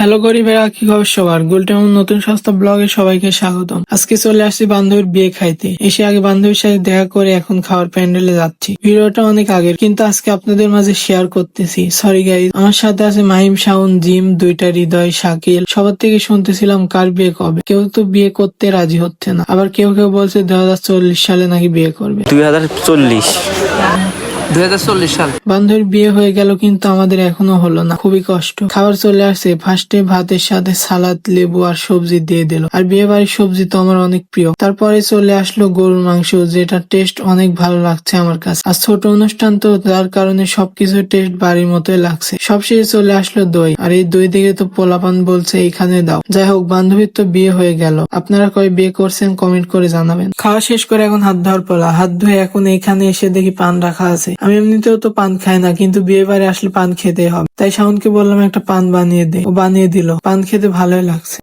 Hello গরিবেরা, কি খবর সবার? গুলটেমন নতুন সস্তা ব্লগে সবাইকে স্বাগতম। আজকে চলে আসছি বান্ধবীর বিয়ে খাইতে। এসে আগে বান্ধবীর সাথে দেখা করে এখন খাওয়ার প্যান্ডেলে যাচ্ছি। ভিডিওটা অনেক আগের, কিন্তু আজকে আপনাদের মাঝে শেয়ার করতেছি। Sorry guys. আমার সাথে আছে মাহিম, শাওন, জিম, দুইটা হৃদয়, শাকিল। সবার থেকে শুনতেছিলাম কার বিয়ে কবে। কেউ তো বিয়ে করতে রাজি হচ্ছে না, আবার কেউ কেউ বলছে 2040 সালে নাকি বিয়ে করবে। 2040 সাল। বান্ধবীর বিয়ে হয়ে গেল, কিন্তু আমাদের এখনো হলো না। খুবই কষ্ট। খাবার চলে আসছে। ফার্স্টে ভাতের সাথে সালাদ, লেবু আর সবজি দিয়ে দিল। আর বিয়ে বাড়ির সবজি তো আমার অনেক প্রিয়। তারপরে চলে আসলো গরুর মাংস, যেটা টেস্ট অনেক ভালো লাগছে আমার কাছে। আর ছোট অনুষ্ঠান তো, যার কারণে সবকিছু টেস্ট বাড়ির মতোই লাগছে। সবশেষে চলে আসলো দই। আর এই দই দেখে তো পোলাপান বলছে এখানে দাও। যাই হোক, বান্ধবীর তো বিয়ে হয়ে গেল। আপনারা কবে বিয়ে করছেন কমেন্ট করে জানাবেন। খাওয়া শেষ করে এখন হাত ধোয়ার পালা। হাত ধুয়ে এখন এখানে এসে দেখি পান রাখা আছে। আমি এমনিতেও তো পান খাই না, কিন্তু বিয়ে বাড়ি আসলে পান খেতে হবে। তাই শাওনকে বললাম একটা পান বানিয়ে দে। ও বানিয়ে দিল। পান খেতে ভালোই লাগছে।